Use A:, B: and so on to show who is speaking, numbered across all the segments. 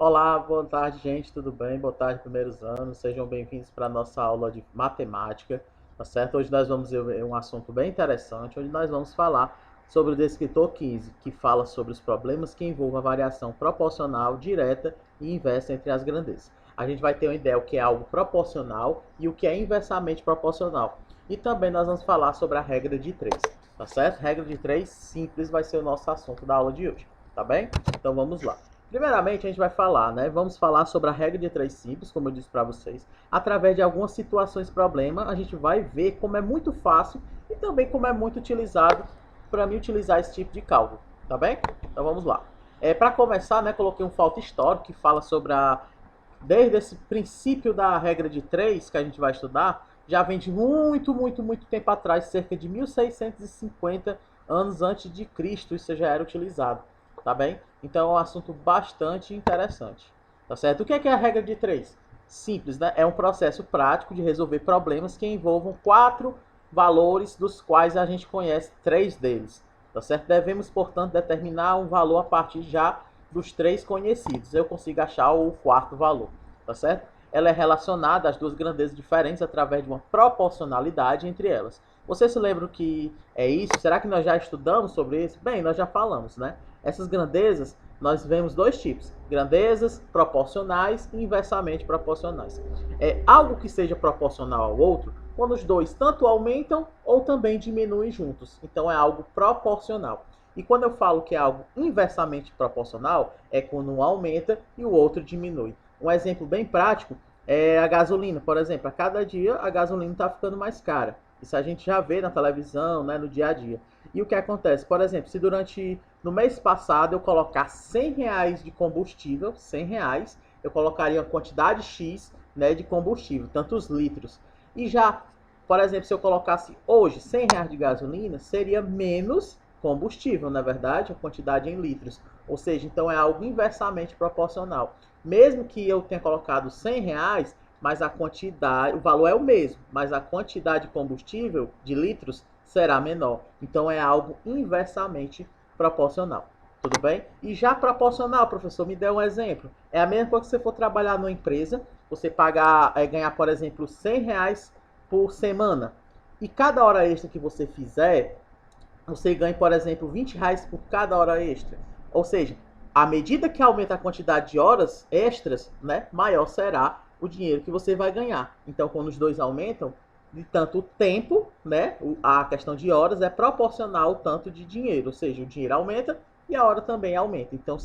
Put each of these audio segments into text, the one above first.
A: Olá, boa tarde, gente, tudo bem? Boa tarde, primeiros anos. Sejam bem-vindos para a nossa aula de matemática, tá certo? Hoje nós vamos ver um assunto bem interessante, onde nós vamos falar sobre o descritor 15, que fala sobre os problemas que envolvem a variação proporcional, direta e inversa entre as grandezas. A gente vai ter uma ideia do que é algo proporcional e o que é inversamente proporcional. E também nós vamos falar sobre a regra de 3, tá certo? Regra de 3 simples vai ser o nosso assunto da aula de hoje, tá bem? Então vamos lá. Primeiramente, a gente vai falar, né? Vamos falar sobre a regra de 3 simples, como eu disse para vocês. Através de algumas situações problema, a gente vai ver como é muito fácil e também como é muito utilizado para mim utilizar esse tipo de cálculo, tá bem? Então vamos lá. Para começar, né, coloquei um falta histórico que fala sobre desde esse princípio da regra de 3 que a gente vai estudar, já vem de muito tempo atrás, cerca de 1650 anos antes de Cristo, isso já era utilizado, tá bem? Então é um assunto bastante interessante, tá certo? O que é a regra de 3? Simples, né? É um processo prático de resolver problemas que envolvam 4 valores, dos quais a gente conhece 3 deles, tá certo? Devemos, portanto, determinar um valor a partir já dos 3 conhecidos. Eu consigo achar o quarto valor, tá certo? Ela é relacionada às duas grandezas diferentes através de uma proporcionalidade entre elas. Você se lembra o que é isso? Será que nós já estudamos sobre isso? Bem, nós já falamos, né? Essas grandezas, nós vemos dois tipos: grandezas proporcionais e inversamente proporcionais. É algo que seja proporcional ao outro quando os dois tanto aumentam ou também diminuem juntos. Então é algo proporcional. E quando eu falo que é algo inversamente proporcional, é quando um aumenta e o outro diminui. Um exemplo bem prático é a gasolina, por exemplo. A cada dia a gasolina está ficando mais cara. Isso a gente já vê na televisão, né, no dia a dia. E o que acontece? Por exemplo, se no mês passado eu colocar 100 reais de combustível, 100 reais, eu colocaria uma quantidade X, né, de combustível, tantos litros. E já, por exemplo, se eu colocasse hoje 100 reais de gasolina, seria menos combustível, na verdade, a quantidade em litros. Ou seja, então é algo inversamente proporcional. Mesmo que eu tenha colocado 100 reais, mas a quantidade, o valor é o mesmo, mas a quantidade de combustível de litros será menor. Então é algo inversamente proporcional. Tudo bem? E já proporcional, professor, me dê um exemplo. É a mesma coisa que você for trabalhar numa empresa, você ganhar, por exemplo, 100 reais por semana. E cada hora extra que você fizer, você ganha, por exemplo, 20 reais por cada hora extra. Ou seja, à medida que aumenta a quantidade de horas extras, né, maior será o dinheiro que você vai ganhar. Então, quando os dois aumentam, de tanto o tempo, né, a questão de horas é proporcional ao tanto de dinheiro. Ou seja, o dinheiro aumenta e a hora também aumenta. Então,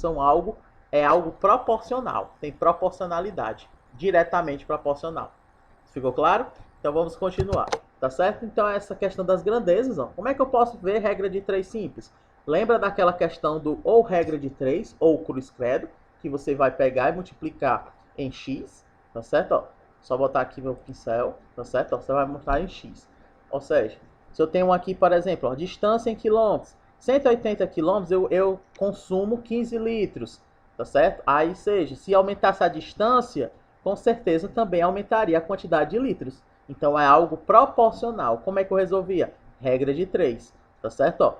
A: é algo proporcional, tem proporcionalidade, diretamente proporcional. Ficou claro? Então vamos continuar, tá certo? Então essa questão das grandezas, ó. Como é que eu posso ver regra de 3 simples? Lembra daquela questão do ou regra de 3 ou cruz credo, que você vai pegar e multiplicar em x, tá certo? Ó, só botar aqui meu pincel, tá certo? Ó, você vai mostrar em x. Ou seja, se eu tenho aqui, por exemplo, ó, distância em quilômetros, 180 quilômetros eu consumo 15 litros, tá certo? Aí seja, se aumentasse a distância, com certeza também aumentaria a quantidade de litros. Então é algo proporcional. Como é que eu resolvia? Regra de 3, tá certo? Ó,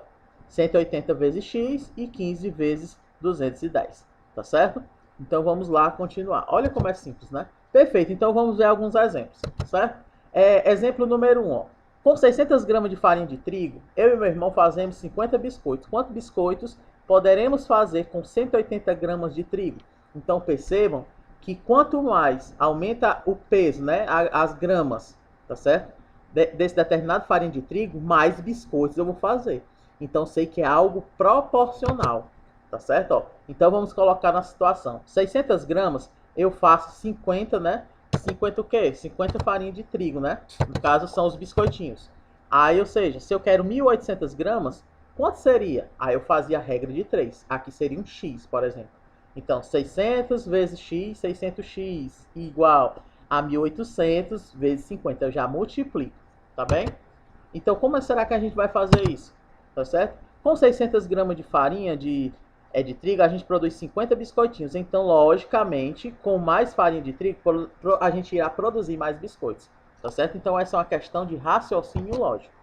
A: 180 vezes x e 15 vezes 210, tá certo? Então vamos lá continuar. Olha como é simples, né? Perfeito, então vamos ver alguns exemplos, certo? Exemplo número 1, ó. Com 600 gramas de farinha de trigo, eu e meu irmão fazemos 50 biscoitos. Quantos biscoitos poderemos fazer com 180 gramas de trigo? Então percebam que quanto mais aumenta o peso, né, as gramas, tá certo? Desse determinado farinha de trigo, mais biscoitos eu vou fazer. Então sei que é algo proporcional, tá certo? Ó, então vamos colocar na situação: 600 gramas eu faço 50, né? 50 o quê? 50 farinha de trigo, né? No caso são os biscoitinhos. Aí, ou seja, se eu quero 1.800 gramas, quanto seria? Aí eu fazia a regra de 3. Aqui seria um x, por exemplo. Então, 600 vezes x, 600x igual a 1.800 vezes 50. Eu já multiplico, tá bem? Então, como será que a gente vai fazer isso? Tá certo? Com 600 gramas de farinha de trigo, a gente produz 50 biscoitinhos. Então, logicamente, com mais farinha de trigo, a gente irá produzir mais biscoitos. Tá certo? Então, essa é uma questão de raciocínio lógico.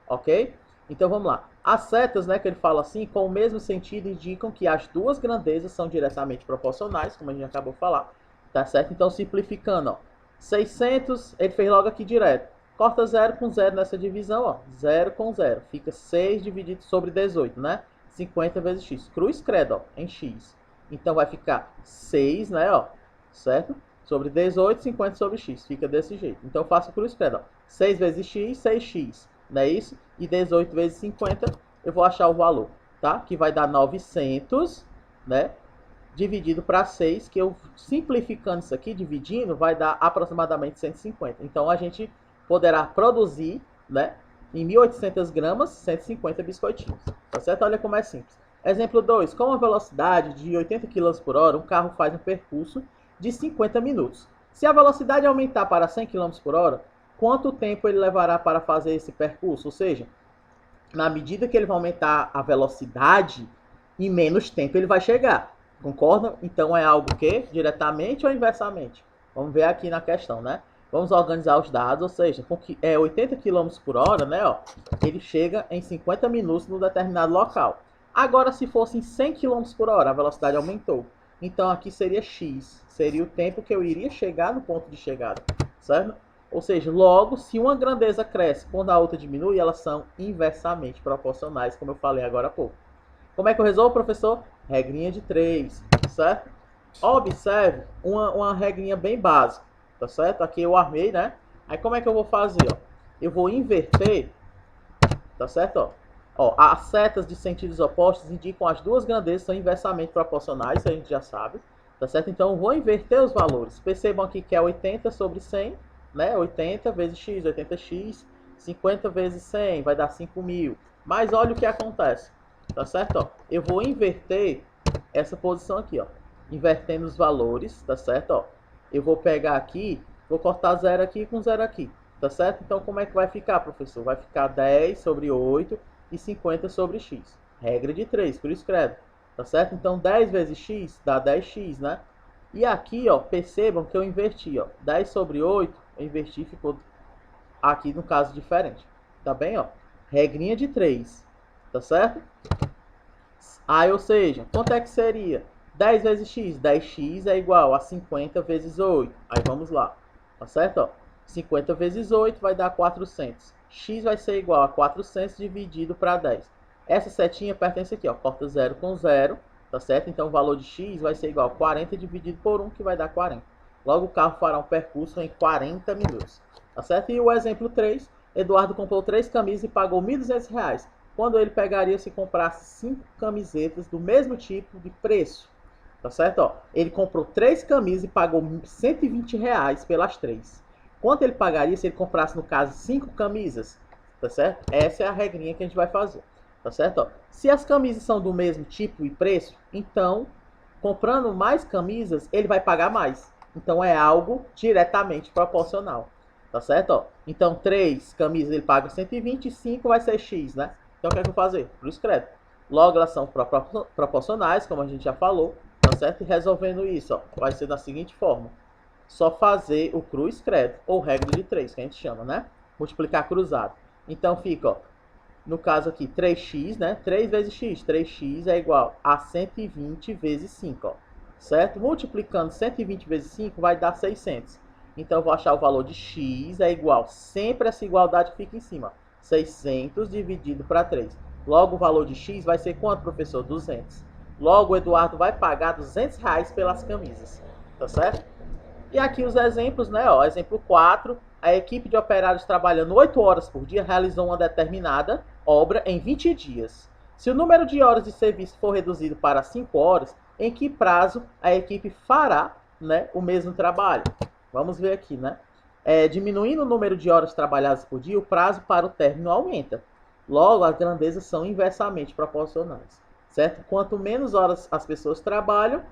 A: Ok? Então, vamos lá. As setas, né, que ele fala assim, com o mesmo sentido, indicam que as duas grandezas são diretamente proporcionais, como a gente acabou de falar, tá certo? Então, simplificando, ó, 600, ele fez logo aqui direto. Corta 0 com 0 nessa divisão, ó, 0 com 0. Fica 6 dividido sobre 18, né? 50 vezes x. Cruz credo, ó, em x. Então, vai ficar 6, né, ó, certo? Sobre 18, 50 sobre x. Fica desse jeito. Então, eu faço cruz credo, ó. 6 vezes x, 6x. Não é isso? E 18 vezes 50, eu vou achar o valor, tá? Que vai dar 900, né? Dividido para 6, que eu simplificando isso aqui, dividindo, vai dar aproximadamente 150. Então, a gente poderá produzir, né? Em 1.800 gramas, 150 biscoitinhos. Tá certo? Olha como é simples. Exemplo 2. Com uma velocidade de 80 km por hora, um carro faz um percurso de 50 minutos. Se a velocidade aumentar para 100 km por hora, quanto tempo ele levará para fazer esse percurso? Ou seja, na medida que ele vai aumentar a velocidade, em menos tempo ele vai chegar. Concorda? Então é algo que diretamente ou inversamente? Vamos ver aqui na questão, né? Vamos organizar os dados, ou seja, com que é 80 km por hora, né? Ó, ele chega em 50 minutos no determinado local. Agora, se fosse em 100 km por hora, a velocidade aumentou. Então aqui seria x, seria o tempo que eu iria chegar no ponto de chegada, certo? Ou seja, logo, se uma grandeza cresce quando a outra diminui, elas são inversamente proporcionais, como eu falei agora há pouco. Como é que eu resolvo, professor? Regrinha de 3, certo? Observe uma regrinha bem básica, tá certo? Aqui eu armei, né? Aí como é que eu vou fazer, ó? Eu vou inverter, tá certo? Ó, as setas de sentidos opostos indicam as duas grandezas são inversamente proporcionais, isso a gente já sabe, tá certo? Então eu vou inverter os valores. Percebam aqui que é 80 sobre 100, né? 80 vezes x, 80x, 50 vezes 100 vai dar 5.000. Mas olha o que acontece, tá certo? Ó, eu vou inverter essa posição aqui, ó, invertendo os valores, tá certo? Ó, eu vou pegar aqui, vou cortar 0 aqui com 0 aqui, tá certo? Então como é que vai ficar, professor? Vai ficar 10 sobre 8 e 50 sobre x. Regra de 3, por isso escreve, tá certo? Então 10 vezes x dá 10x, né? E aqui, ó, percebam que eu inverti, ó, 10 sobre 8, eu inverti, ficou aqui no caso diferente, tá bem, ó? Regrinha de 3, tá certo? Aí, ou seja, quanto é que seria? 10 vezes x, 10x é igual a 50 vezes 8. Aí vamos lá, tá certo? Ó, 50 vezes 8 vai dar 400. X vai ser igual a 400 dividido para 10. Essa setinha pertence aqui, ó, corta 0 com 0, tá certo? Então o valor de x vai ser igual a 40 dividido por 1, que vai dar 40. Logo o carro fará um percurso em 40 minutos, tá certo? E o exemplo 3, Eduardo comprou 3 camisas e pagou R$ 1.200. Quando ele pegaria se comprasse 5 camisetas do mesmo tipo de preço, tá certo? Ó, ele comprou 3 camisas e pagou R$ 120 pelas 3. Quanto ele pagaria se ele comprasse, no caso, 5 camisas? Tá certo? Essa é a regrinha que a gente vai fazer, tá certo? Ó, se as camisas são do mesmo tipo e preço, então, comprando mais camisas, ele vai pagar mais. Então, é algo diretamente proporcional, tá certo? Ó, então, 3 camisas ele paga 120 e 5 vai ser x, né? Então, o que é que eu vou fazer? Cruz credo. Logo, elas são proporcionais, como a gente já falou, tá certo? E resolvendo isso, ó, vai ser da seguinte forma. Só fazer o cruz credo, ou regra de 3, que a gente chama, né? Multiplicar cruzado. Então, fica, ó, no caso aqui, 3x, né? 3 vezes x. 3x é igual a 120 vezes 5, ó. Certo? Multiplicando 120 vezes 5 vai dar 600. Então, eu vou achar o valor de x é igual, sempre essa igualdade que fica em cima, 600 dividido para 3. Logo, o valor de x vai ser quanto, professor? 200. Logo, o Eduardo vai pagar R$ 200 pelas camisas. Tá certo? E aqui os exemplos, né? Ó, exemplo 4. A equipe de operários trabalhando 8 horas por dia realizou uma determinada obra em 20 dias. Se o número de horas de serviço for reduzido para 5 horas, em que prazo a equipe fará, né, o mesmo trabalho? Vamos ver aqui, né? Diminuindo o número de horas trabalhadas por dia, o prazo para o término aumenta. Logo, as grandezas são inversamente proporcionais, certo? Quanto menos horas as pessoas trabalham,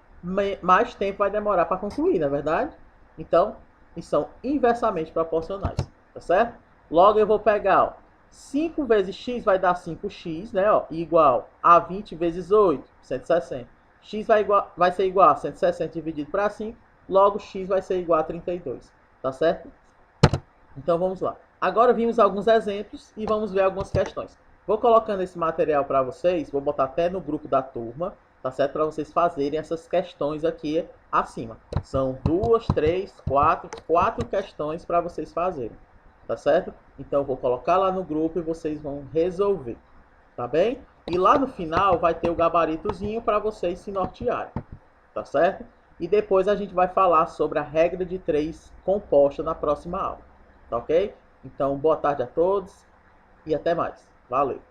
A: mais tempo vai demorar para concluir, não é verdade? Então, eles são inversamente proporcionais, tá certo? Logo, eu vou pegar, ó, 5 vezes x vai dar 5x, né? Ó, igual a 20 vezes 8, 160. X vai ser igual a 160 dividido para 5, logo x vai ser igual a 32, tá certo? Então, vamos lá. Agora vimos alguns exemplos e vamos ver algumas questões. Vou colocando esse material para vocês, vou botar até no grupo da turma, tá certo? Para vocês fazerem essas questões aqui acima. São 2, 3, 4 questões para vocês fazerem, tá certo? Então vou colocar lá no grupo e vocês vão resolver, tá bem? E lá no final vai ter o gabaritozinho para vocês se nortearem, tá certo? E depois a gente vai falar sobre a regra de 3 composta na próxima aula, tá ok? Então boa tarde a todos e até mais. Valeu!